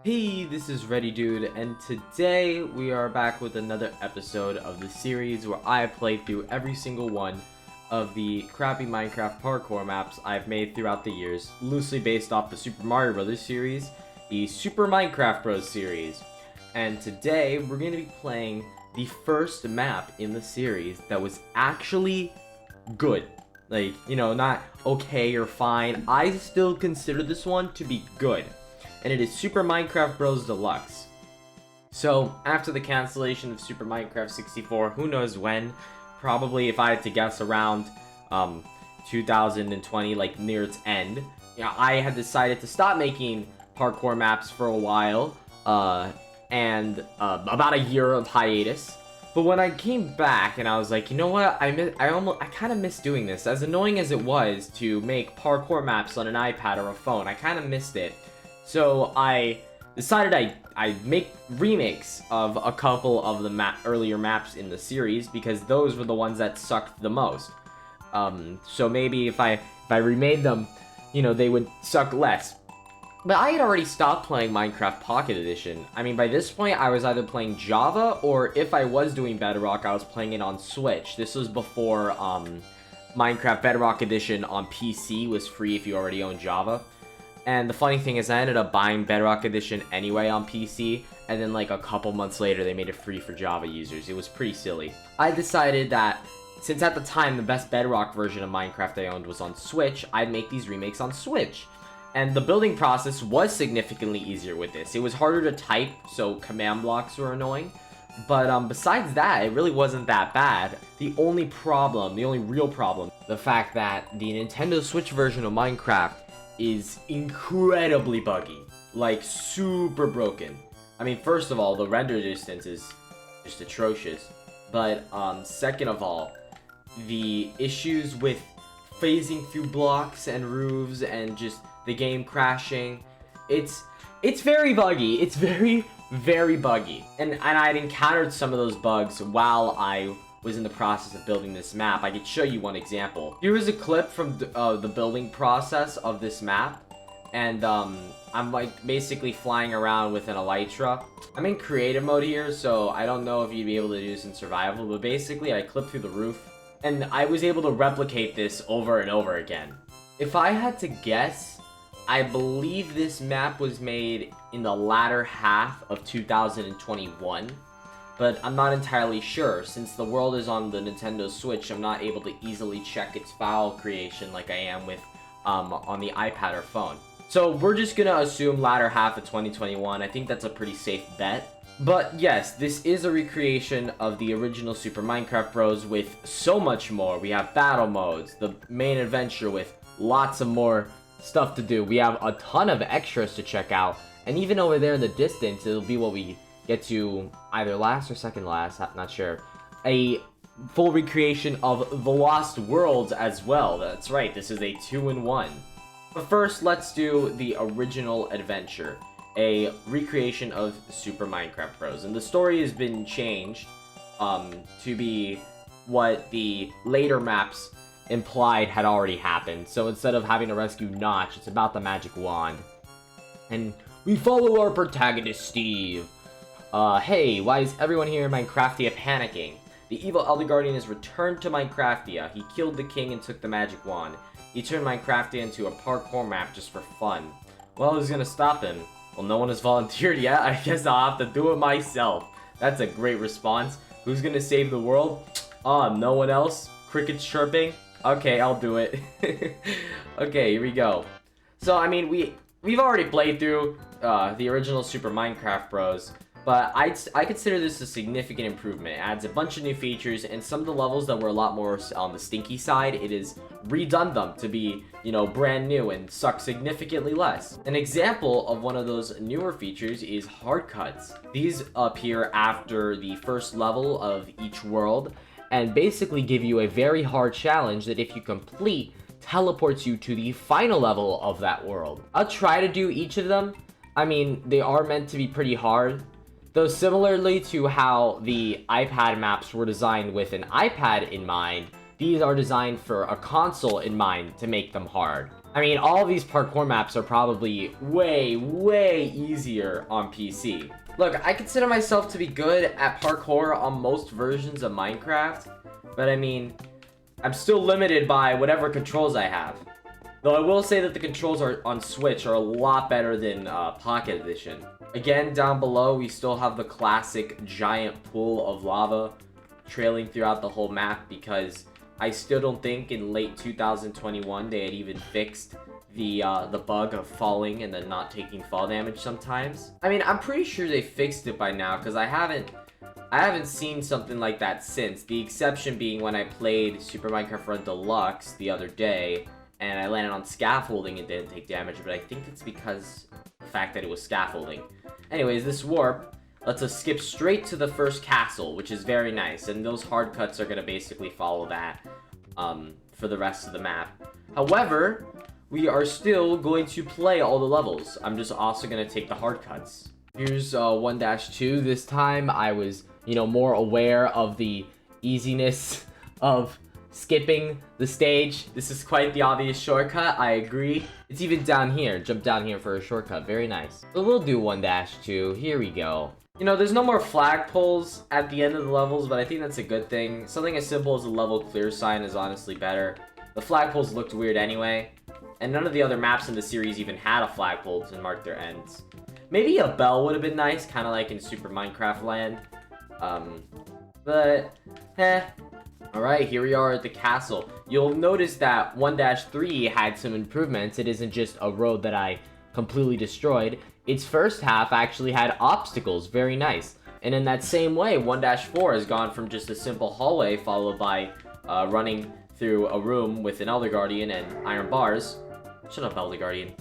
Hey, this is Ready Dude, and today we are back with another episode of the series where I play through every single one of the crappy Minecraft parkour maps I've made throughout the years, loosely based off the Super Mario Bros. Series, the Super Minecraft Bros. Series. And today we're going to be playing the first map in the series that was actually good. Like, not okay or fine. I still consider this one to be good. And it is Super Minecraft Bros. Deluxe. So, after the cancellation of Super Minecraft 64, who knows when, probably if I had to guess around 2020, like near its end, I had decided to stop making parkour maps for a while, and about a year of hiatus. But when I came back and I was like, you know what, I kind of miss doing this. As annoying as it was to make parkour maps on an iPad or a phone, I kind of missed it. So I decided I'd make remakes of a couple of the earlier maps in the series because those were the ones that sucked the most. So maybe if I remade them, they would suck less. But I had already stopped playing Minecraft Pocket Edition. I mean, by this point, I was either playing Java, or if I was doing Bedrock, I was playing it on Switch. This was before Minecraft Bedrock Edition on PC was free if you already owned Java. And the funny thing is I ended up buying Bedrock Edition anyway on PC, and then like a couple months later they made it free for Java users. It was pretty silly. I decided that since at the time the best Bedrock version of Minecraft I owned was on Switch, I'd make these remakes on Switch. And the building process was significantly easier with this. It was harder to type, so command blocks were annoying. But besides that, it really wasn't that bad. The only real problem, the fact that the Nintendo Switch version of Minecraft is incredibly buggy, like super broken. I mean, first of all, the render distance is just atrocious, but second of all, the issues with phasing through blocks and roofs and just the game crashing, it's very buggy. It's very buggy, and I'd encountered some of those bugs while I was in the process of building this map. I could show you one example. Here is a clip from the building process of this map, and I'm like basically flying around with an elytra. I'm in creative mode here, so I don't know if you'd be able to do this in survival, but basically I clipped through the roof, and I was able to replicate this over and over again. If I had to guess, I believe this map was made in the latter half of 2021. But I'm not entirely sure. Since the world is on the Nintendo Switch, I'm not able to easily check its file creation like I am with on the iPad or phone. So we're just gonna assume latter half of 2021. I think that's a pretty safe bet. But yes, this is a recreation of the original Super Minecraft Bros. With so much more. We have battle modes, the main adventure with lots of more stuff to do. We have a ton of extras to check out, and even over there in the distance, it'll be what we get to either last or second last, not sure. A full recreation of the Lost Worlds as well. That's right, this is a 2-in-1. But first, let's do the original adventure, a recreation of Super Minecraft Bros. And the story has been changed to be what the later maps implied had already happened. So instead of having to rescue Notch, it's about the magic wand. And we follow our protagonist, Steve. Hey, why is everyone here in Minecraftia panicking? The evil Elder Guardian has returned to Minecraftia. He killed the king and took the magic wand. He turned Minecraftia into a parkour map just for fun. Well, who's gonna stop him? Well, no one has volunteered yet. I guess I'll have to do it myself. That's a great response. Who's gonna save the world? No one else? Crickets chirping? Okay, I'll do it. Okay, here we go. So, I mean, we've already played through the original Super Minecraft Bros. But I consider this a significant improvement. It adds a bunch of new features, and some of the levels that were a lot more on the stinky side, it has redone them to be, brand new and suck significantly less. An example of one of those newer features is hard cuts. These appear after the first level of each world, and basically give you a very hard challenge that if you complete, teleports you to the final level of that world. I'll try to do each of them. I mean, they are meant to be pretty hard. Though similarly to how the iPad maps were designed with an iPad in mind, these are designed for a console in mind to make them hard. I mean, all of these parkour maps are probably way easier on PC. Look, I consider myself to be good at parkour on most versions of Minecraft, but I mean, I'm still limited by whatever controls I have. Though I will say that the controls on Switch are a lot better than Pocket Edition. Again, down below, we still have the classic giant pool of lava trailing throughout the whole map because I still don't think in late 2021 they had even fixed the bug of falling and then not taking fall damage sometimes. I mean, I'm pretty sure they fixed it by now because I haven't seen something like that since. The exception being when I played Super Minecraft Run Deluxe the other day and I landed on scaffolding and didn't take damage, but I think it's because the fact that it was scaffolding. Anyways, this warp lets us skip straight to the first castle, which is very nice, and those hard cuts are going to basically follow that for the rest of the map. However, we are still going to play all the levels. I'm just also going to take the hard cuts. Here's 1-2. This time I was, more aware of the easiness of skipping the stage. This is quite the obvious shortcut, I agree. It's even down here. Jump down here for a shortcut. Very nice. So we'll do 1-2. Here we go. There's no more flagpoles at the end of the levels, but I think that's a good thing. Something as simple as a level clear sign is honestly better. The flagpoles looked weird anyway, and none of the other maps in the series even had a flagpole to mark their ends. Maybe a bell would have been nice, kind of like in Super Minecraft Land. But, Alright, here we are at the castle. You'll notice that 1-3 had some improvements. It isn't just a road that I completely destroyed. Its first half actually had obstacles, very nice. And in that same way, 1-4 has gone from just a simple hallway followed by running through a room with an Elder Guardian and iron bars. Shut up, Elder Guardian.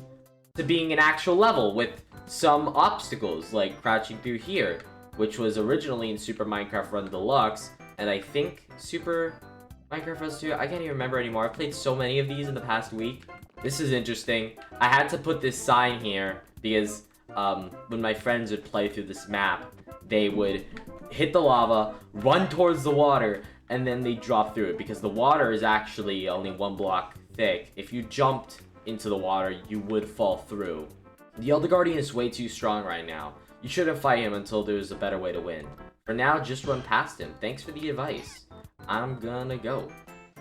To being an actual level with some obstacles, like crouching through here, which was originally in Super Minecraft Run Deluxe, and I think Super Minecraft Run 2, I can't even remember anymore. I've played so many of these in the past week. This is interesting. I had to put this sign here because when my friends would play through this map, they would hit the lava, run towards the water, and then they drop through it because the water is actually only 1 block thick. If you jumped into the water, you would fall through. The Elder Guardian is way too strong right now. You shouldn't fight him until there's a better way to win. For now, just run past him. Thanks for the advice. I'm gonna go.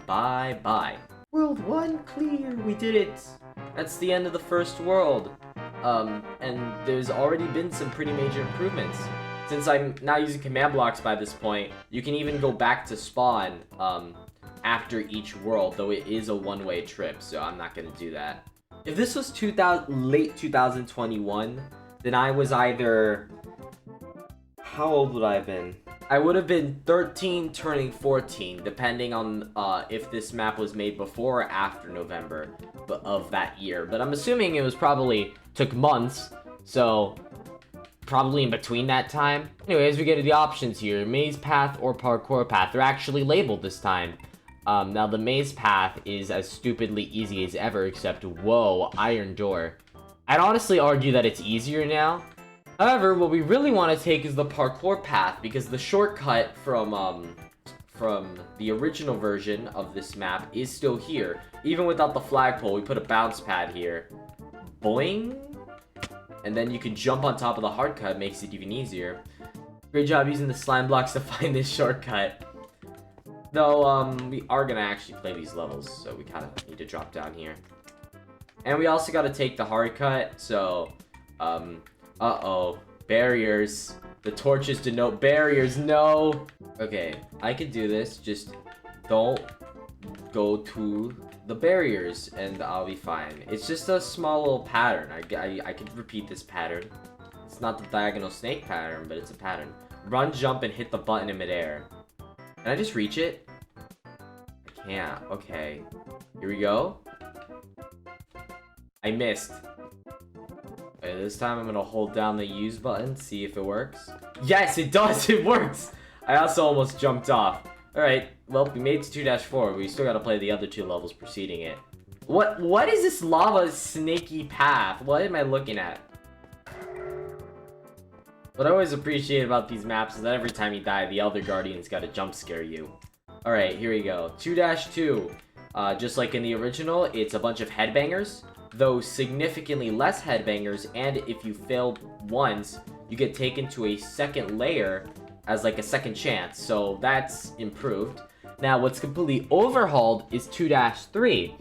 Bye-bye. World 1 clear! We did it! That's the end of the first world. And there's already been some pretty major improvements. Since I'm not using command blocks by this point, you can even go back to spawn, after each world, though it is a one-way trip, so I'm not gonna do that. If this was late 2021, then I was either... How old would I have been? I would have been 13 turning 14, depending on if this map was made before or after November of that year. But I'm assuming it was probably took months, so probably in between that time. Anyways, we get to the options here. Maze path or parkour path. They're actually labeled this time. Now the maze path is as stupidly easy as ever, except whoa, iron door. I'd honestly argue that it's easier now. However, what we really want to take is the parkour path, because the shortcut from the original version of this map is still here. Even without the flagpole, we put a bounce pad here. Boing! And then you can jump on top of the hard cut, makes it even easier. Great job using the slime blocks to find this shortcut. Though, we are gonna actually play these levels, so we kind of need to drop down here. And we also gotta take the hard cut, so, uh-oh. Barriers. The torches denote barriers, no! Okay, I could do this, just don't go to the barriers, and I'll be fine. It's just a small little pattern. I could repeat this pattern. It's not the diagonal snake pattern, but it's a pattern. Run, jump, and hit the button in midair. Can I just reach it? I can't. Okay. Here we go. I missed. Okay, this time I'm gonna hold down the use button, see if it works. Yes, it does! It works! I also almost jumped off. Alright, well, we made it to 2-4. We still gotta play the other 2 levels preceding it. What is this lava snaky path? What am I looking at? What I always appreciate about these maps is that every time you die, the Elder Guardian's gotta jump scare you. Alright, here we go. 2-2. Just like in the original, it's a bunch of headbangers, though significantly less headbangers, and if you fail once, you get taken to a second layer as like a second chance, so that's improved. Now, what's completely overhauled is 2-3.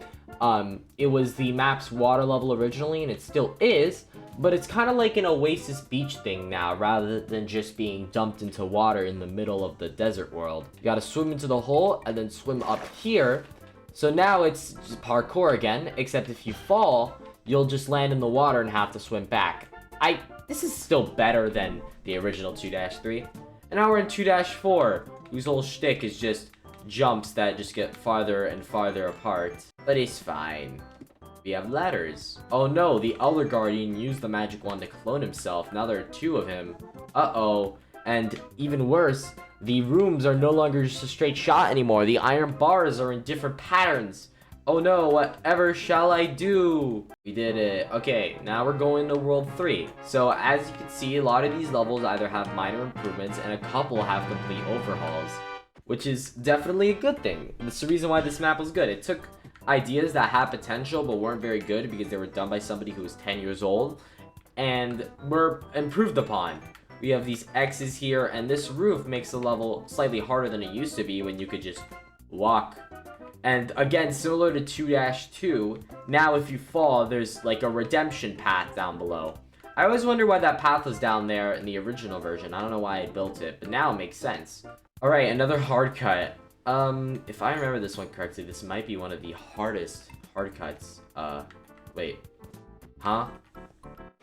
It was the map's water level originally, and it still is, but it's kind of like an Oasis Beach thing now, rather than just being dumped into water in the middle of the desert world. You gotta swim into the hole, and then swim up here. So now it's just parkour again, except if you fall, you'll just land in the water and have to swim back. This is still better than the original 2-3. And now we're in 2-4, whose whole shtick is just jumps that just get farther and farther apart. But it's fine. We have ladders. Oh no, the Elder Guardian used the magic wand to clone himself. Now there are 2 of him. Uh-oh. And even worse, the rooms are no longer just a straight shot anymore. The iron bars are in different patterns. Oh no, whatever shall I do? We did it. Okay, now we're going to World 3. So as you can see, a lot of these levels either have minor improvements and a couple have complete overhauls, which is definitely a good thing. That's the reason why this map was good. It took ideas that had potential but weren't very good because they were done by somebody who was 10 years old and were improved upon. We have these X's here, and this roof makes the level slightly harder than it used to be when you could just walk. And again, similar to 2-2, now if you fall, there's like a redemption path down below. I always wonder why that path was down there in the original version. I don't know why I built it, but now it makes sense. Alright, another hard cut. If I remember this one correctly, this might be one of the hardest hard cuts. Wait. Huh?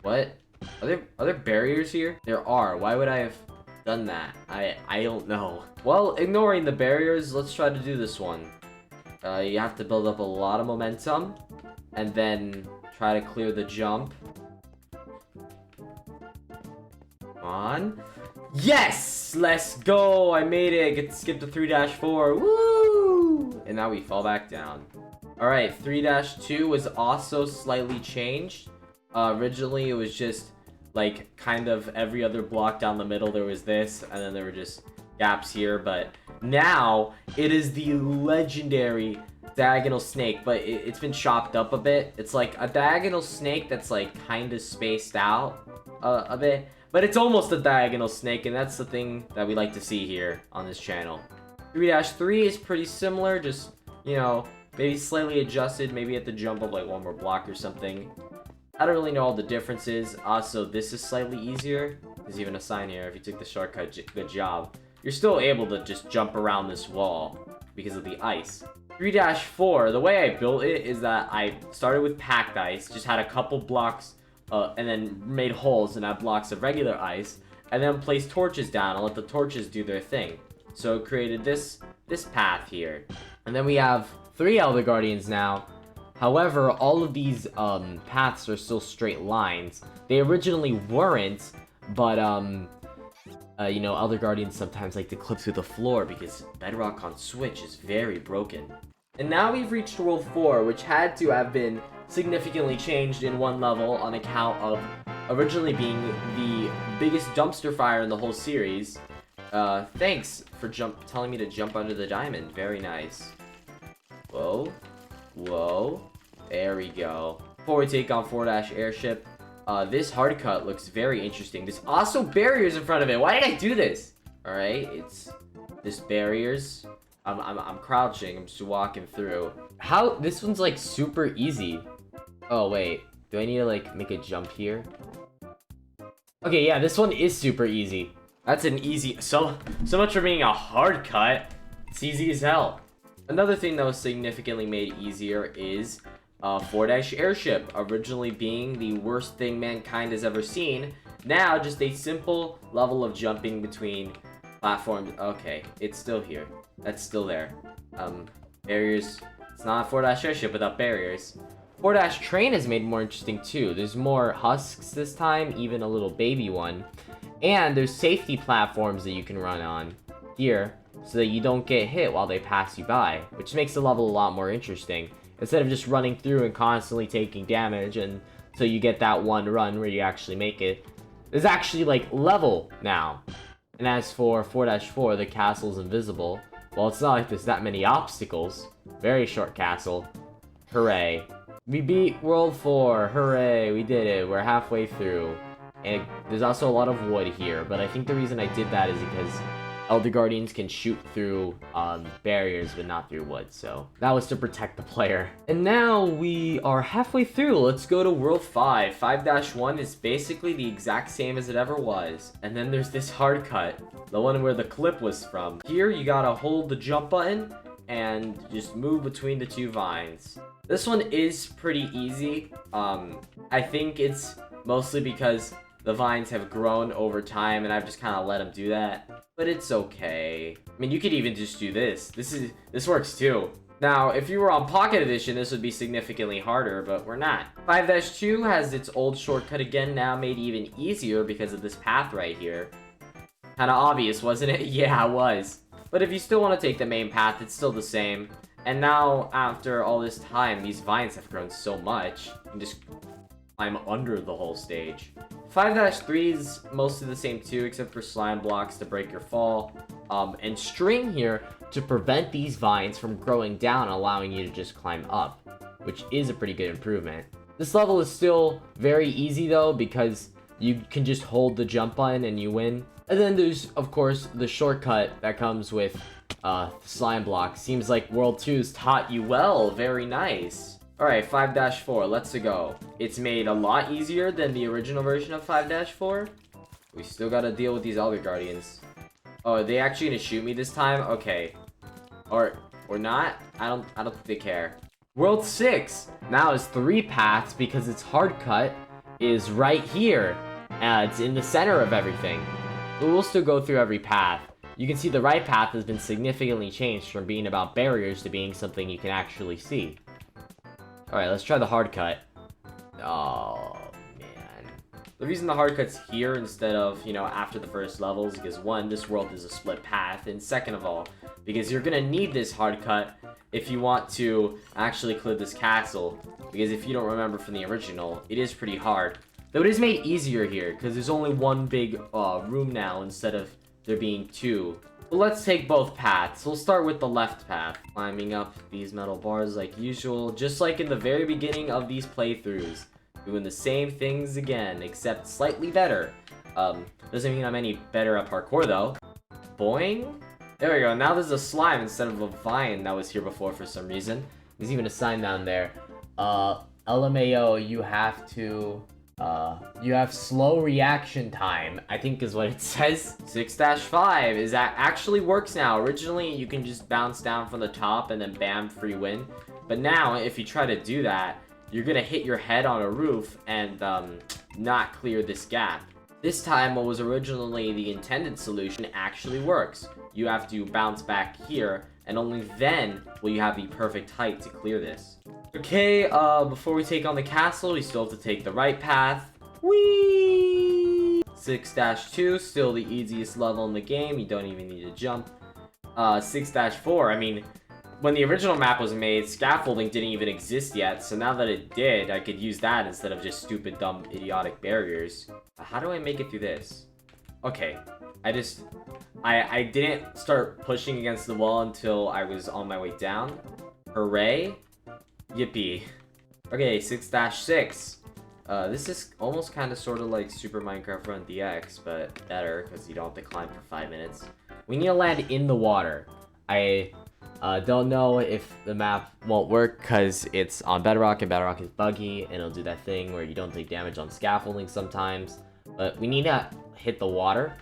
What? Are there barriers here? There are. Why would I have done that? I don't know. Well, ignoring the barriers, let's try to do this one. You have to build up a lot of momentum, and then try to clear the jump. Come on. Yes! Let's go! I made it! I get to skip to 3-4. Woo! And now we fall back down. Alright, 3-2 was also slightly changed. Originally, it was just, like, kind of every other block down the middle, there was this, and then there were just gaps here, but now, it is the legendary diagonal snake, but it's been chopped up a bit. It's like a diagonal snake that's, like, kind of spaced out a bit, but it's almost a diagonal snake, and that's the thing that we like to see here on this channel. 3-3 is pretty similar, just, you know, maybe slightly adjusted, maybe at the jump of, like, one more block or something. I don't really know all the differences. Also, this is slightly easier. There's even a sign here. If you took the shortcut, good job. You're still able to just jump around this wall because of the ice. 3-4, the way I built it is that I started with packed ice, just had a couple blocks, and then made holes and had blocks of regular ice, and then placed torches down and let the torches do their thing. So it created this path here. And then we have 3 Elder Guardians now. However, all of these paths are still straight lines. They originally weren't, but you know, Elder Guardians sometimes like to clip through the floor because bedrock on Switch is very broken. And now we've reached World 4, which had to have been significantly changed in one level on account of originally being the biggest dumpster fire in the whole series. Thanks for telling me to jump under the diamond. Very nice. Whoa. Whoa. There we go. Before we take on 4-airship, this hard cut looks very interesting. There's also barriers in front of it. Why did I do this? Alright, there's barriers. I'm crouching. I'm just walking through. This one's like super easy. Oh, wait. Do I need to like make a jump here? Okay, yeah, this one is super easy. That's an easy, so much for being a hard cut. It's easy as hell. Another thing that was significantly made easier is 4-airship, originally being the worst thing mankind has ever seen. Now, just a simple level of jumping between platforms. Okay, it's still here. That's still there. Barriers. It's not a 4-airship without barriers. 4-train is made more interesting too. There's more husks this time, even a little baby one. And there's safety platforms that you can run on here so that you don't get hit while they pass you by, which makes the level a lot more interesting. Instead of just running through and constantly taking damage and so you get that one run where you actually make it. There's actually like level now. And as for 4-4, the castle's invisible. Well, it's not like there's that many obstacles. Very short castle. Hooray. We beat World 4. Hooray, we did it. We're halfway through. And there's also a lot of wood here, but I think the reason I did that is because Elder Guardians can shoot through barriers, but not through wood, so that was to protect the player. And now we are halfway through. Let's go to World 5. 5-1 is basically the exact same as it ever was. And then there's this hard cut, the one where the clip was from. Here, you gotta hold the jump button and just move between the two vines. This one is pretty easy. I think it's mostly because the vines have grown over time and I've just kind of let them do that. But it's okay. I mean, you could even just do this. This works too. Now, if you were on Pocket Edition, this would be significantly harder, but we're not. 5-2 has its old shortcut again, now made even easier because of this path right here. Kinda obvious, wasn't it? Yeah, it was. But if you still want to take the main path, it's still the same. And now, after all this time, these vines have grown so much. You can just climb under the whole stage. 5-3 is mostly the same too, except for slime blocks to break your fall. And string here to prevent these vines from growing down, allowing you to just climb up, which is a pretty good improvement. This level is still very easy though, because you can just hold the jump button and you win. And then there's, of course, the shortcut that comes with slime blocks. Seems like World 2's taught you well. Very nice. Alright, 5-4, let's go. It's made a lot easier than the original version of 5-4. We still gotta deal with these Elder Guardians. Oh, are they actually gonna shoot me this time? Okay. Or not? I don't think they care. World 6 now is 3 paths because its hard cut is right here. It's in the center of everything. But we'll still go through every path. You can see the right path has been significantly changed from being about barriers to being something you can actually see. Alright, let's try the hard cut. Oh, man. The reason the hard cut's here instead of, you know, after the first level is because, one, this world is a split path, and second of all, because you're gonna need this hard cut if you want to actually clear this castle, because if you don't remember from the original, it is pretty hard. Though it is made easier here, because there's only one big room now instead of there being 2. But let's take both paths. We'll start with the left path. Climbing up these metal bars like usual, just like in the very beginning of these playthroughs. Doing the same things again, except slightly better. Doesn't mean I'm any better at parkour though. Boing. There we go, now there's a slime instead of a vine that was here before for some reason. There's even a sign down there. LMAO, you have slow reaction time, I think is what it says. 6-5 is that actually works now. Originally, you can just bounce down from the top and then bam, free win. But now, if you try to do that, you're gonna hit your head on a roof and not clear this gap. This time, what was originally the intended solution actually works. You have to bounce back here, and only then will you have the perfect height to clear this. Okay, before we take on the castle, we still have to take the right path. Whee! 6-2, still the easiest level in the game. You don't even need to jump. 6-4, I mean, when the original map was made, scaffolding didn't even exist yet, so now that it did, I could use that instead of just stupid, dumb, idiotic barriers. How do I make it through this? Okay, I didn't start pushing against the wall until I was on my way down. Hooray. Yippee. Okay, 6-6. This is almost kind of sort of like Super Minecraft Run DX, but better, because you don't have to climb for 5 minutes. We need to land in the water. I don't know if the map won't work, because it's on Bedrock, and Bedrock is buggy, and it'll do that thing where you don't take damage on scaffolding sometimes. But we need to hit the water.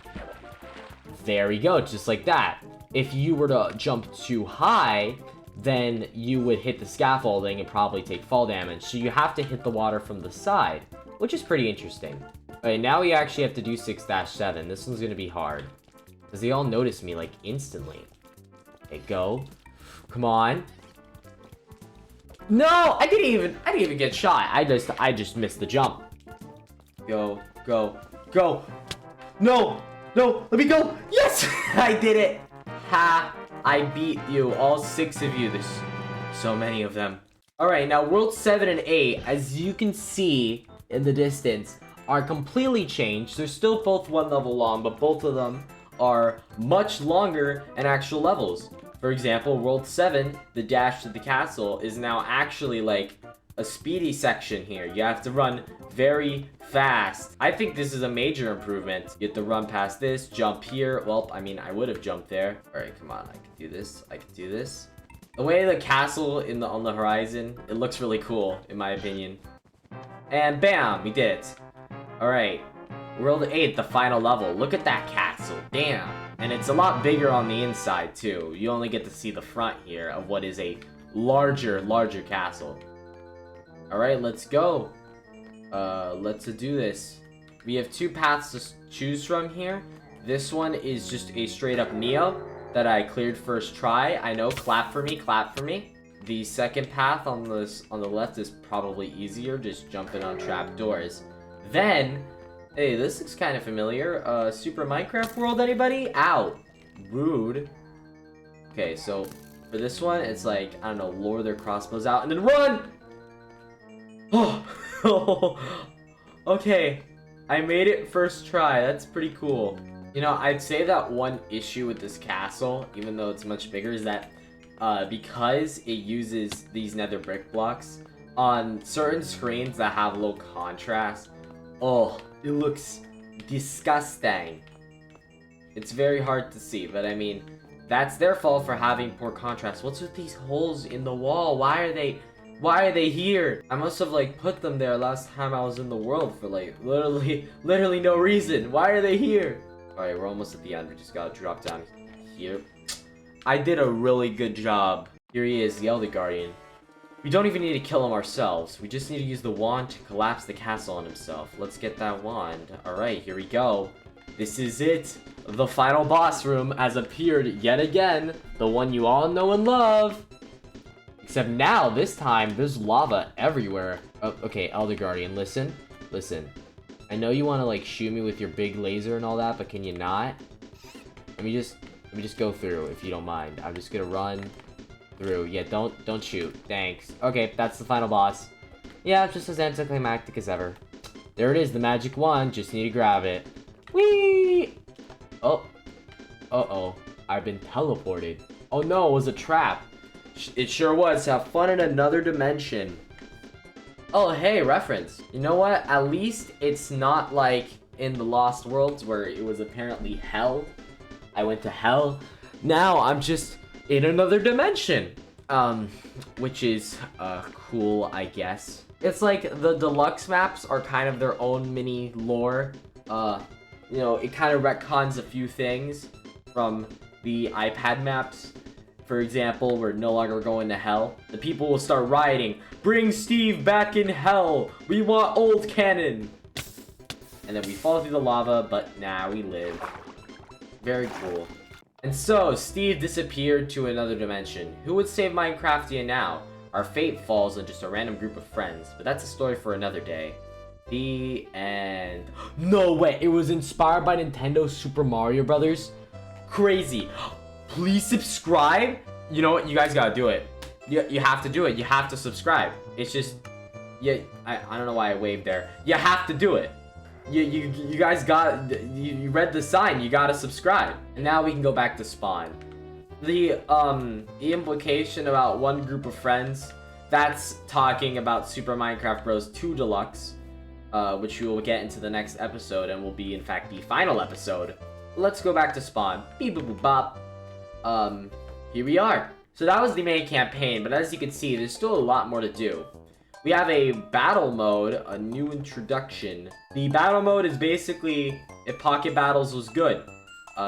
There we go, just like that. If you were to jump too high, then you would hit the scaffolding and probably take fall damage. So you have to hit the water from the side, which is pretty interesting. Alright, now we actually have to do 6-7. This one's gonna be hard, because they all notice me, like, instantly. Okay, go. Come on. No! I didn't even get shot. I just missed the jump. Go, go, go. No! No! Let me go! Yes! I did it! Ha! I beat you, all 6 of you. There's so many of them. Alright, now World 7 and 8, as you can see in the distance, are completely changed. They're still both 1 level long, but both of them are much longer and actual levels. For example, World 7, the dash to the castle, is now actually like a speedy section here. You have to run very fast. I think this is a major improvement. You have to run past this, jump here. Well, I mean, I would have jumped there. All right, come on, I can do this. I can do this. The way the castle on the horizon, it looks really cool, in my opinion. And bam, we did it. All right, World 8, the final level. Look at that castle, damn. And it's a lot bigger on the inside too. You only get to see the front here of what is a larger castle. All right, let's go. Let's do this. We have 2 paths to choose from here. This one is just a straight up Neo that I cleared first try. I know, clap for me, clap for me. The second path on the left is probably easier, just jumping on trapdoors. Then, hey, this looks kind of familiar. Super Minecraft World, anybody? Ow, rude. Okay, so for this one, it's like, I don't know, lure their crossbows out and then run! Oh, okay, I made it first try. That's pretty cool. You know, I'd say that one issue with this castle, even though it's much bigger, is that because it uses these nether brick blocks on certain screens that have low contrast, oh, it looks disgusting. It's very hard to see, but I mean, that's their fault for having poor contrast. What's with these holes in the wall? Why are they here? I must have like put them there last time I was in the world for like literally no reason. Why are they here? Alright, we're almost at the end. We just gotta drop down here. I did a really good job. Here he is, the Elder Guardian. We don't even need to kill him ourselves. We just need to use the wand to collapse the castle on himself. Let's get that wand. Alright, here we go. This is it. The final boss room has appeared yet again. The one you all know and love. Except now, this time, there's lava everywhere. Oh, okay, Elder Guardian, listen. Listen. I know you want to, like, shoot me with your big laser and all that, but can you not? Let me just go through, if you don't mind. I'm just gonna run through. Yeah, don't shoot. Thanks. Okay, that's the final boss. Yeah, just as anticlimactic as ever. There it is, the magic wand. Just need to grab it. Whee! Oh. Uh-oh. I've been teleported. Oh no, it was a trap. It sure was. Have fun in another dimension. Oh, hey, reference. You know what? At least it's not like in the Lost Worlds where it was apparently hell. I went to hell. Now I'm just in another dimension. Which is, cool, I guess. It's like the Deluxe maps are kind of their own mini lore. You know, it kind of retcons a few things from the iPad maps. For example, we're no longer going to hell. The people will start rioting. Bring Steve back in hell. We want old canon. And then we fall through the lava, but now we live. Very cool. And so, Steve disappeared to another dimension. Who would save Minecraftia now? Our fate falls on just a random group of friends, but that's a story for another day. The end. No way, it was inspired by Nintendo Super Mario Brothers? Crazy. Please subscribe. You know what? You guys gotta do it. You have to do it. You have to subscribe. It's just, yeah. I don't know why I waved there. You have to do it. You guys got. You read the sign. You gotta subscribe. And now we can go back to spawn. The implication about one group of friends. That's talking about Super Minecraft Bros. 2 Deluxe, which we will get into the next episode, and will be in fact the final episode. Let's go back to spawn. Beep boop boop bop. Here we are. So that was the main campaign, but as you can see, there's still a lot more to do. We have a battle mode, a new introduction. The battle mode is basically if Pocket Battles was good.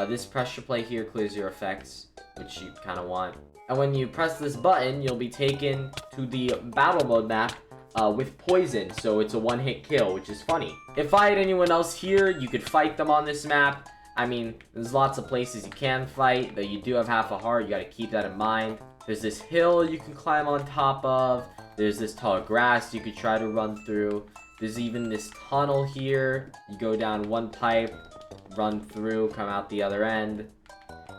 This pressure play here clears your effects, which you kind of want. And when you press this button, you'll be taken to the battle mode map with poison, so it's a one-hit kill, which is funny. If I had anyone else here, you could fight them on this map. I mean, there's lots of places you can fight, though you do have half a heart. You gotta keep that in mind. There's this hill you can climb on top of. There's this tall grass you could try to run through. There's even this tunnel here. You go down one pipe, run through, come out the other end.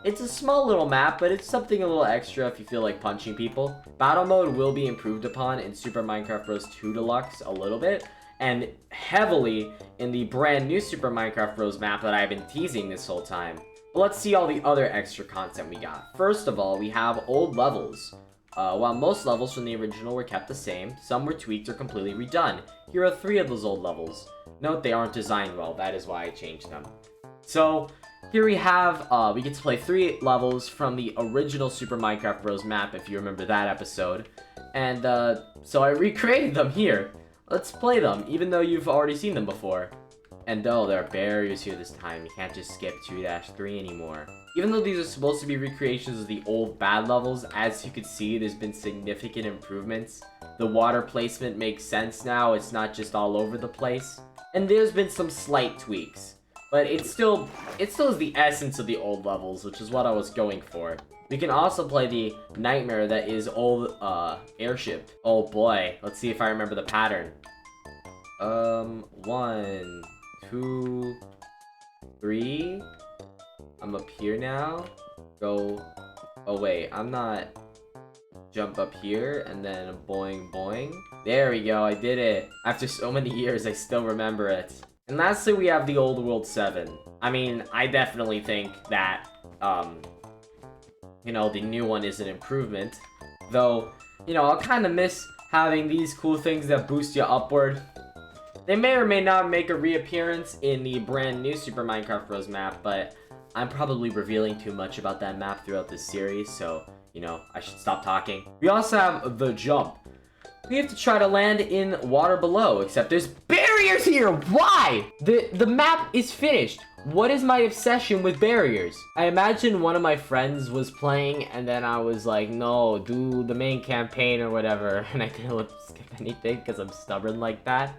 It's a small little map, but it's something a little extra if you feel like punching people. Battle mode will be improved upon in Super Minecraft Bros. 2 Deluxe a little bit, and heavily in the brand new Super Minecraft Bros. Map that I've been teasing this whole time. But let's see all the other extra content we got. First of all, we have old levels. While most levels from the original were kept the same, some were tweaked or completely redone. Here are 3 of those old levels. Note they aren't designed well, that is why I changed them. So, here we have, we get to play 3 levels from the original Super Minecraft Bros. Map, if you remember that episode. And, so I recreated them here. Let's play them, even though you've already seen them before. And oh, there are barriers here this time. You can't just skip 2-3 anymore. Even though these are supposed to be recreations of the old bad levels, as you can see, there's been significant improvements. The water placement makes sense now, it's not just all over the place. And there's been some slight tweaks. But it still is the essence of the old levels, which is what I was going for. We can also play the nightmare that is old, airship. Oh boy, let's see if I remember the pattern. 1, 2, 3. I'm up here now. Go. Oh wait, I'm not. Jump up here and then boing boing. There we go, I did it. After so many years, I still remember it. And lastly, we have the Old World 7. I mean, I definitely think that, you know, the new one is an improvement. Though, you know, I'll kind of miss having these cool things that boost you upward. They may or may not make a reappearance in the brand new Super Minecraft Bros. Map, but I'm probably revealing too much about that map throughout this series, so, you know, I should stop talking. We also have the jump. We have to try to land in water below, except there's barriers here! Why? The map is finished. What is my obsession with barriers? I imagine one of my friends was playing, and then I was like, no, do the main campaign or whatever, and I didn't skip anything because I'm stubborn like that.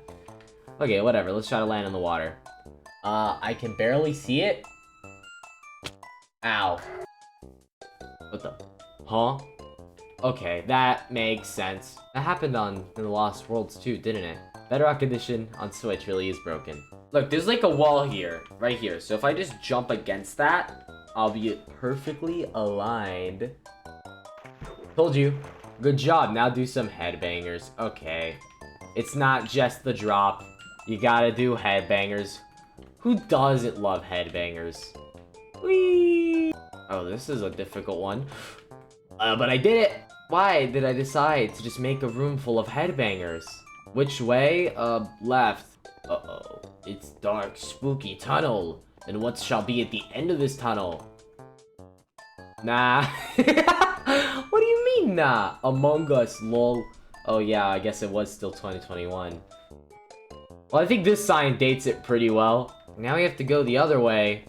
Okay, whatever, let's try to land in the water. I can barely see it. Ow. What the? Huh? Okay, that makes sense. That happened on in the Lost Worlds too, didn't it? Bedrock Edition on Switch really is broken. Look, there's like a wall here, right here. So if I just jump against that, I'll be perfectly aligned. Told you. Good job. Now do some headbangers. Okay. It's not just the drop. You gotta do headbangers. Who doesn't love headbangers? Whee! Oh, this is a difficult one. But I did it! Why did I decide to just make a room full of headbangers? Which way? Left. Uh-oh. It's dark, spooky tunnel. And what shall be at the end of this tunnel? Nah. What do you mean, nah? Among Us, lol. Oh yeah, I guess it was still 2021. Well, I think this sign dates it pretty well. Now we have to go the other way.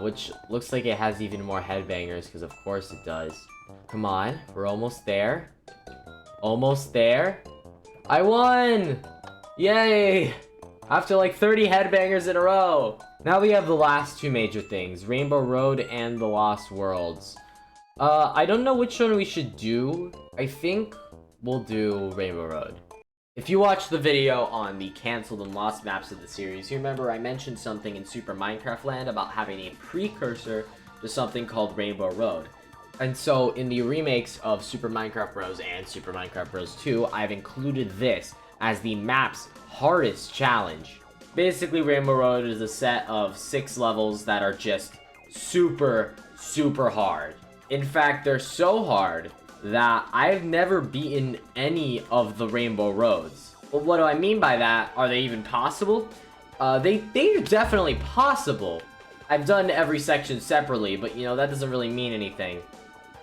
Which looks like it has even more headbangers, because of course it does. Come on, we're almost there. Almost there. I won! Yay! After like 30 headbangers in a row. Now we have the last 2 major things, Rainbow Road and the Lost Worlds. I don't know which one we should do. I think we'll do Rainbow Road. If you watched the video on the cancelled and lost maps of the series, you remember I mentioned something in Super Minecraft Land about having a precursor to something called Rainbow Road. And so in the remakes of Super Minecraft Bros. And Super Minecraft Bros. 2, I've included this as the map's hardest challenge. Basically, Rainbow Road is a set of 6 levels that are just super, super hard. In fact, they're so hard that I've never beaten any of the Rainbow Roads. Well, what do I mean by that? Are they even possible? They're definitely possible. I've done every section separately, but you know, that doesn't really mean anything.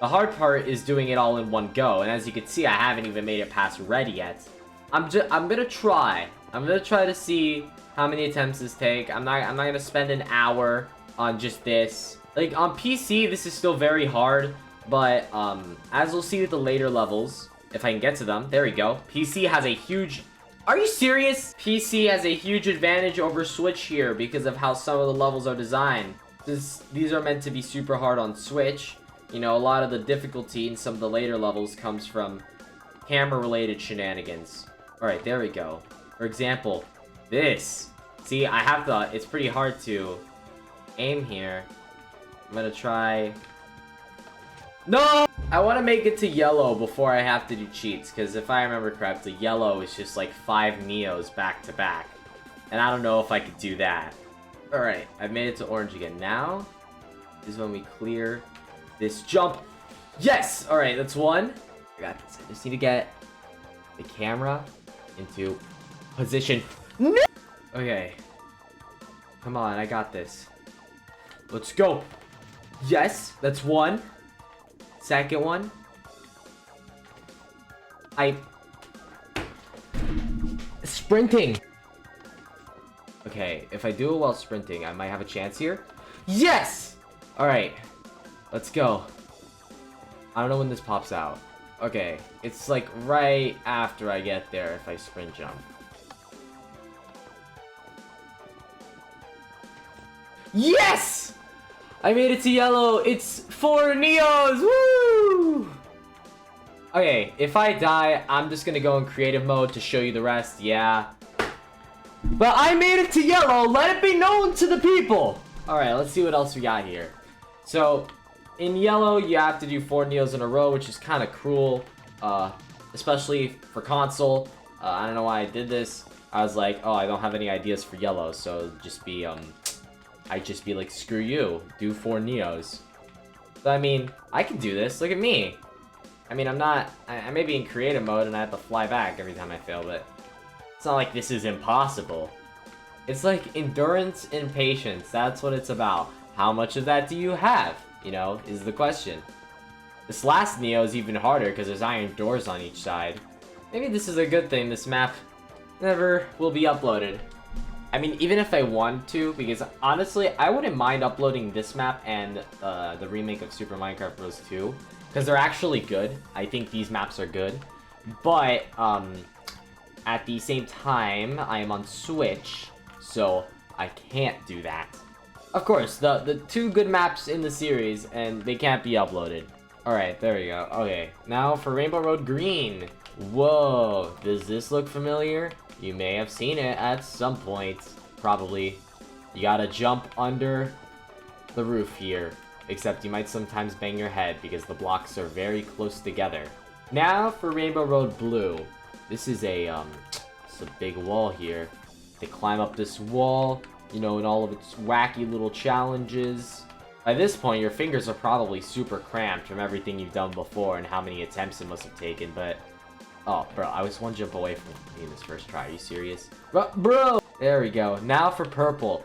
The hard part is doing it all in one go, and as you can see, I haven't even made it past red yet. I'm gonna try. I'm gonna try to see how many attempts this take. I'm not gonna spend an hour on just this. Like, on PC, this is still very hard, but, as we'll see with the later levels, if I can get to them, there we go. PC has a huge... Are you serious? PC has a huge advantage over Switch here because of how some of the levels are designed. These are meant to be super hard on Switch. You know, a lot of the difficulty in some of the later levels comes from camera-related shenanigans. Alright, there we go. For example, this. See, I have to... It's pretty hard to aim here. I'm gonna try... No! I want to make it to yellow before I have to do cheats, because if I remember correctly, yellow is just like 5 Neos back to back. And I don't know if I could do that. Alright, I've made it to orange again. Now, is when we clear this jump. Yes! Alright, that's one. I got this. I just need to get the camera into position. No! Okay. Come on, I got this. Let's go. Yes, that's one. Second one. Sprinting. Okay, if I do it while sprinting, I might have a chance here. Yes! Alright. Let's go. I don't know when this pops out. Okay, it's like right after I get there if I sprint jump. Yes! I made it to yellow. It's 4 Neos. Woo! Okay, if I die, I'm just gonna go in creative mode to show you the rest. Yeah. But I made it to yellow. Let it be known to the people. Alright, let's see what else we got here. So, in yellow, you have to do 4 Neos in a row, which is kind of cruel. Especially for console. I don't know why I did this. I was like, oh, I don't have any ideas for yellow, so just be, I'd just be like, screw you, do 4 Neos. But I mean, I can do this, look at me. I mean, I may be in creative mode and I have to fly back every time I fail, but it's not like this is impossible. It's like endurance and patience, that's what it's about. How much of that do you have, you know, is the question. This last Neo is even harder because there's iron doors on each side. Maybe this is a good thing, this map never will be uploaded. I mean, even if I wanted to, because honestly, I wouldn't mind uploading this map and the remake of Super Minecraft Bros. 2, because they're actually good. I think these maps are good. But, at the same time, I am on Switch, so I can't do that. Of course, the 2 good maps in the series, and they can't be uploaded. Alright, there we go. Okay, now for Rainbow Road Green. Whoa, does this look familiar? You may have seen it at some point. Probably. You gotta jump under the roof here. Except you might sometimes bang your head because the blocks are very close together. Now for Rainbow Road Blue. This is it's a big wall here. They climb up this wall, you know, in all of its wacky little challenges. By this point, your fingers are probably super cramped from everything you've done before and how many attempts it must have taken, but... Oh, bro, I was one jump away from being this first try. Are you serious? Bro! There we go. Now for purple.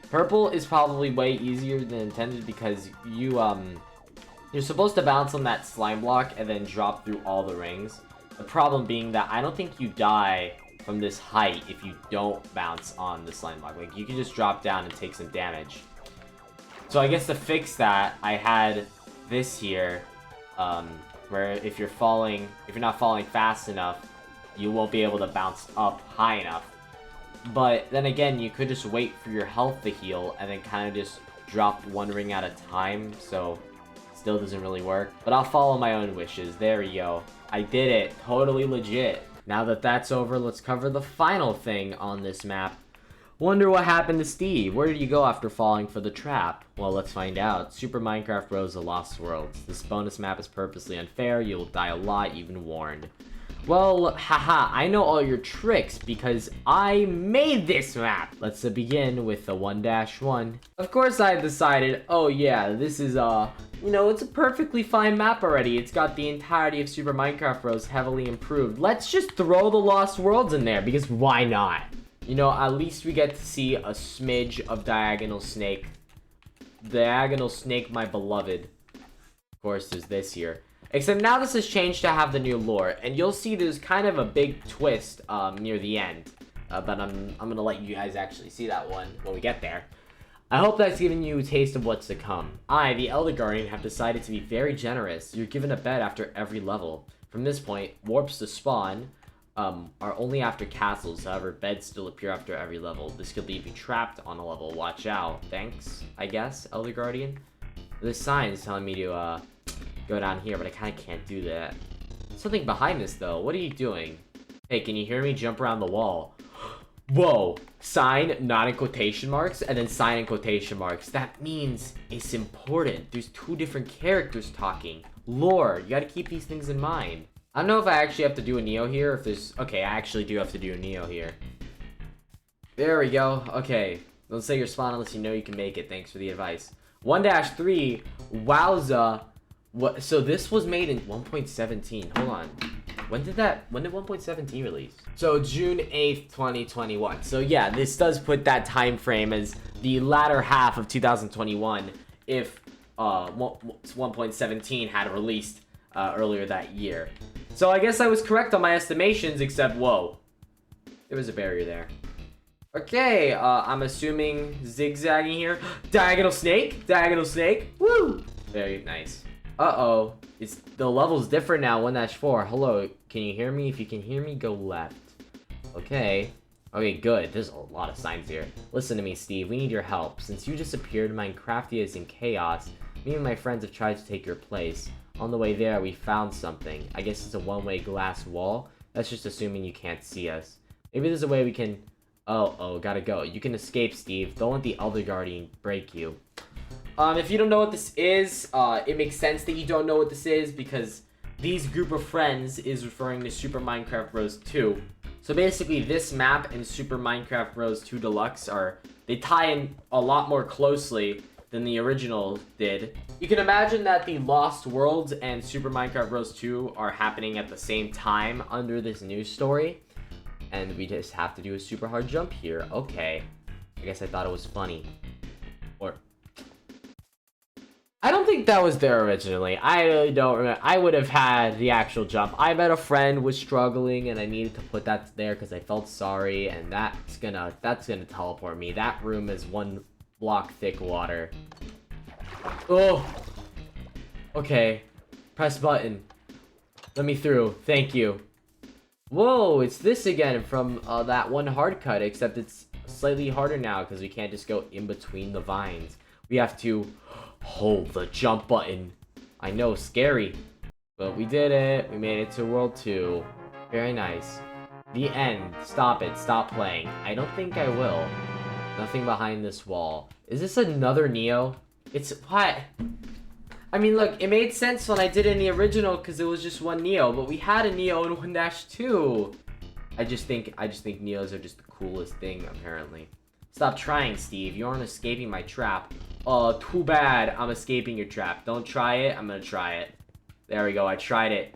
Purple is probably way easier than intended because you're supposed to bounce on that slime block and then drop through all the rings. The problem being that I don't think you die from this height if you don't bounce on the slime block. Like, you can just drop down and take some damage. So I guess to fix that, I had this here, where if you're not falling fast enough, you won't be able to bounce up high enough. But then again, you could just wait for your health to heal and then kind of just drop one ring at a time, so still doesn't really work. But I'll follow my own wishes. There we go. I did it. Totally legit. Now that that's over, let's cover the final thing on this map. Wonder what happened to Steve. Where did you go after falling for the trap? Well, let's find out. Super Minecraft Bros. The Lost Worlds. This bonus map is purposely unfair. You'll die a lot, you've been warned. Well, haha, I know all your tricks because I made this map. Let's begin with the 1-1. Of course I decided, oh yeah, this is you know, it's a perfectly fine map already. It's got the entirety of Super Minecraft Bros. Heavily improved. Let's just throw the Lost Worlds in there because why not? You know, at least we get to see a smidge of Diagonal Snake. Diagonal Snake, my beloved. Of course, there's this here. Except now this has changed to have the new lore, and you'll see there's kind of a big twist near the end. But I'm gonna let you guys actually see that one when we get there. I hope that's given you a taste of what's to come. I, the Elder Guardian, have decided to be very generous. You're given a bed after every level. From this point, warps to spawn are only after castles, however, beds still appear after every level. This could leave you trapped on a level. Watch out. Thanks, I guess, Elder Guardian. This sign is telling me to go down here, but I kind of can't do that. Something behind this, though. What are you doing? Hey, can you hear me? Jump around the wall. Whoa. Sign, not in quotation marks, and then sign in quotation marks. That means it's important. There's 2 different characters talking. Lore. You gotta keep these things in mind. I don't know if I actually have to do a Neo here, if there's... Okay, I actually do have to do a Neo here. There we go. Okay. Don't say your spawn unless you know you can make it. Thanks for the advice. 1-3, wowza. What? So this was made in 1.17. Hold on. When did 1.17 release? So June 8th, 2021. So yeah, this does put that time frame as the latter half of 2021 if 1.17 had released earlier that year. So I guess I was correct on my estimations, except whoa, there was a barrier there. Okay, I'm assuming zigzagging here. Diagonal snake, woo! Very nice. Uh-oh, the level's different now, 1-4. Hello, can you hear me? If you can hear me, go left. Okay, good. There's a lot of signs here. Listen to me, Steve, we need your help. Since you disappeared, Minecraftia is in chaos. Me and my friends have tried to take your place. On the way there, we found something. I guess it's a one-way glass wall. That's just assuming you can't see us. Maybe there's a way we can... Oh, gotta go. You can escape, Steve. Don't let the Elder Guardian break you. If you don't know what this is, it makes sense that you don't know what this is because these group of friends is referring to Super Minecraft Bros. 2. So basically, this map and Super Minecraft Bros. 2 Deluxe they tie in a lot more closely than the original did. You can imagine that the Lost Worlds and Super Minecraft Bros. 2 are happening at the same time under this news story. And we just have to do a super hard jump here. Okay. I guess I thought it was funny. Or... I don't think that was there originally. I really don't remember. I would have had the actual jump. I bet a friend was struggling and I needed to put that there because I felt sorry, and that's gonna teleport me. That room is 1 block thick water. Oh. Okay. Press button. Let me through. Thank you. Whoa, it's this again from that one hard cut, except it's slightly harder now because we can't just go in between the vines. We have to hold the jump button. I know, scary. But we did it. We made it to World 2. Very nice. The end. Stop it. Stop playing. I don't think I will. Nothing behind this wall. Is this another Neo? It's... what? I mean, look, it made sense when I did it in the original because it was just one Neo, but we had a Neo in 1-2. I just think Neos are just the coolest thing, apparently. Stop trying, Steve. You aren't escaping my trap. Oh, too bad. I'm escaping your trap. Don't try it. I'm gonna try it. There we go. I tried it.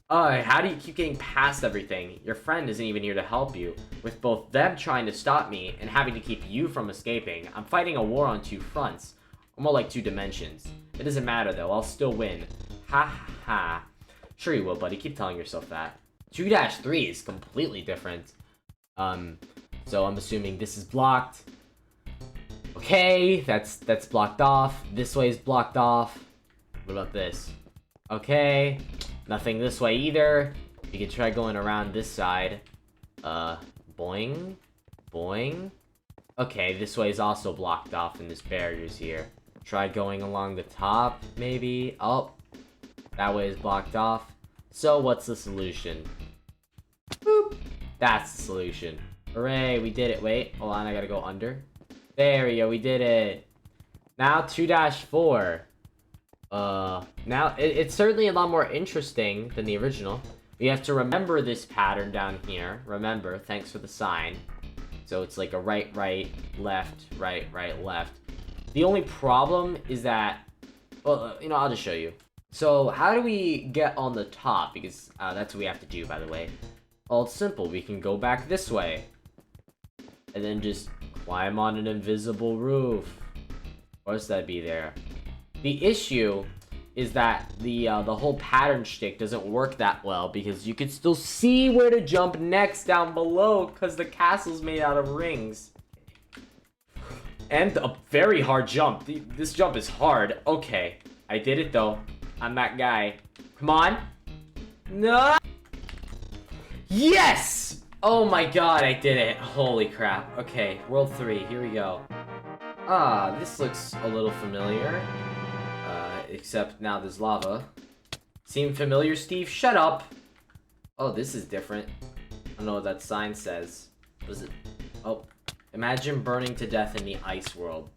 How do you keep getting past everything? Your friend isn't even here to help you. With both them trying to stop me and having to keep you from escaping, I'm fighting a war on 2 fronts. Or more like 2 dimensions. It doesn't matter though, I'll still win. Ha ha ha. Sure you will, buddy. Keep telling yourself that. 2-3 is completely different. So I'm assuming this is blocked. Okay, that's blocked off. This way is blocked off. What about this? Okay. Nothing this way either. You can try going around this side. Boing. Boing. Okay, this way is also blocked off and there's barriers here. Try going along the top, maybe. Oh, that way is blocked off. So what's the solution? Boop. That's the solution. Hooray, we did it. Wait, hold on, I gotta go under. There we go, we did it. Now 2-4. Now it's certainly a lot more interesting than the original. We have to remember this pattern down here. Remember, thanks for the sign. So it's like a right, left, right, left. The only problem is that, well, I'll just show you. So how do we get on the top? Because that's what we have to do, by the way. Well, it's simple. We can go back this way. And then just climb on an invisible roof. Of course that'd be there. The issue is that the whole pattern shtick doesn't work that well because you can still see where to jump next down below because the castle's made out of rings. And a very hard jump. This jump is hard. Okay, I did it though. I'm that guy. Come on. No. Yes! Oh my god, I did it. Holy crap. Okay, World 3, here we go. This looks a little familiar. Except now there's lava. Seem familiar, Steve? Shut up! Oh, this is different. I don't know what that sign says. What is it? Oh. Imagine burning to death in the ice world.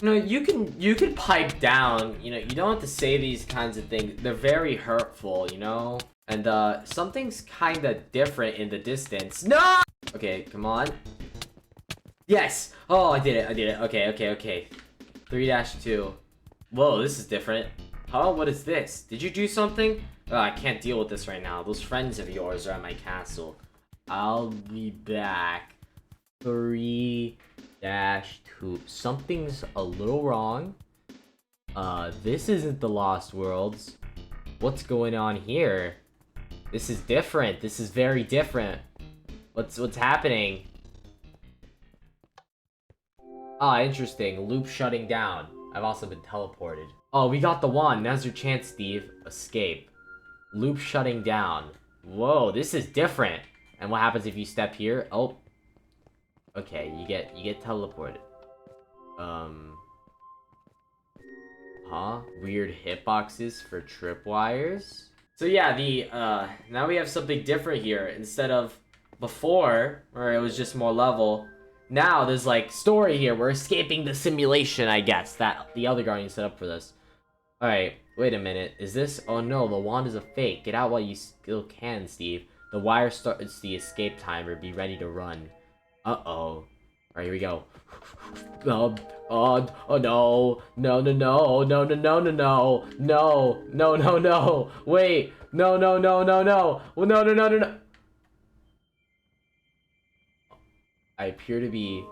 You can pipe down. You don't have to say these kinds of things. They're very hurtful, And something's kind of different in the distance. No! Okay, come on. Yes! Oh, I did it. Okay. 3-2. Whoa, this is different. Huh? What is this? Did you do something? Oh, I can't deal with this right now. Those friends of yours are at my castle. I'll be back. 3-2. Something's a little wrong. This isn't the Lost Worlds. What's going on here? This is different. This is very different. What's happening? Ah, interesting. Loop shutting down. I've also been teleported. Oh, we got the wand. Now's your chance, Steve. Escape. Loop shutting down. Whoa, this is different. And what happens if you step here? Oh. Okay, you get teleported. Huh? Weird hitboxes for tripwires? So yeah, now we have something different here. Instead of before, where it was just more level, now there's like story here. We're escaping the simulation, I guess, that the other Guardian set up for this. Alright, wait a minute. Is this? Oh no, the wand is a fake. Get out while you still can, Steve. The wire starts the escape timer. Be ready to run. Uh-oh. Alright, here we go. Oh no. No. Wait. No. Well, no. I appear to be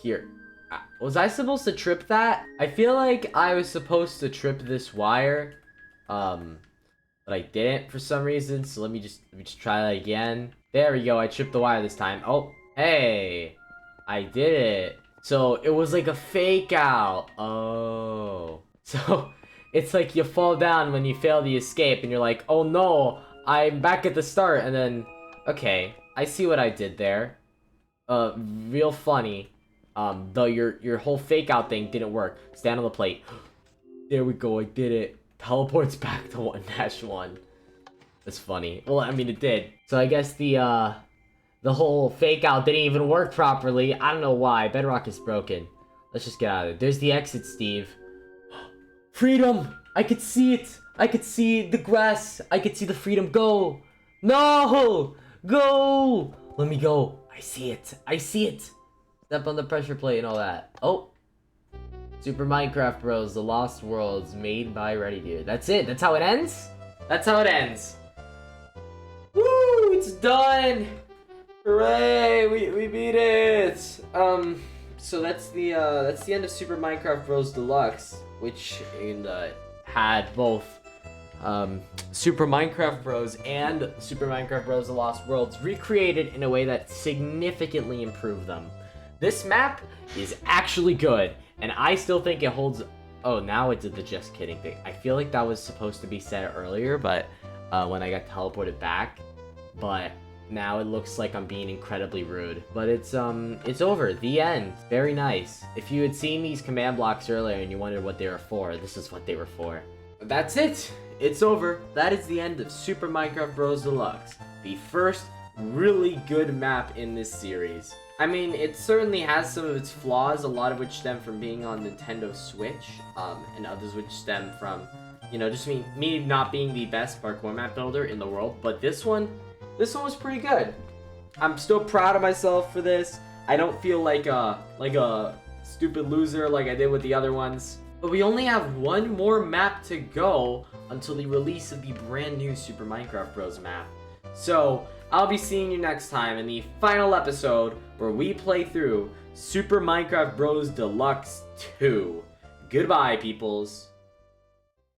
here. Was I supposed to trip that? I feel like I was supposed to trip this wire, but I didn't for some reason. So let me just try that again. There we go. I tripped the wire this time. Oh, hey, I did it. So it was like a fake out. Oh, so it's like you fall down when you fail the escape, and you're like, oh no, I'm back at the start, and then okay, I see what I did there. Real funny. Though your whole fake out thing didn't work. Stand on the plate. There we go, I did it. Teleports back to 1-1. That's funny. Well, I mean, it did. So I guess the whole fake out didn't even work properly. I don't know why. Bedrock is broken. Let's just get out of there. There's the exit, Steve. Freedom! I could see it! I could see the grass! I could see the freedom. Go! No! Go! Let me go. I see it. Step on the pressure plate and all that. Oh. Super Minecraft Bros. The Lost Worlds made by ReadyDear. That's it. That's how it ends? Woo! It's done! Hooray! We beat it! So that's the end of Super Minecraft Bros. Deluxe, which had both Super Minecraft Bros. And Super Minecraft Bros. The Lost Worlds recreated in a way that significantly improved them. This map is actually good, and I still think it holds... Oh, now it did the just kidding thing. I feel like that was supposed to be said earlier, but when I got teleported back. But now it looks like I'm being incredibly rude. But it's over. The end. Very nice. If you had seen these command blocks earlier and you wondered what they were for, this is what they were for. That's it. It's over. That is the end of Super Minecraft Bros. Deluxe. The first really good map in this series. I mean, it certainly has some of its flaws, a lot of which stem from being on Nintendo Switch, and others which stem from, just me not being the best parkour map builder in the world. But this one was pretty good. I'm still proud of myself for this. I don't feel like a stupid loser like I did with the other ones. But we only have one more map to go until the release of the brand new Super Minecraft Bros. Map. So, I'll be seeing you next time in the final episode where we play through Super Minecraft Bros. Deluxe 2. Goodbye, peoples.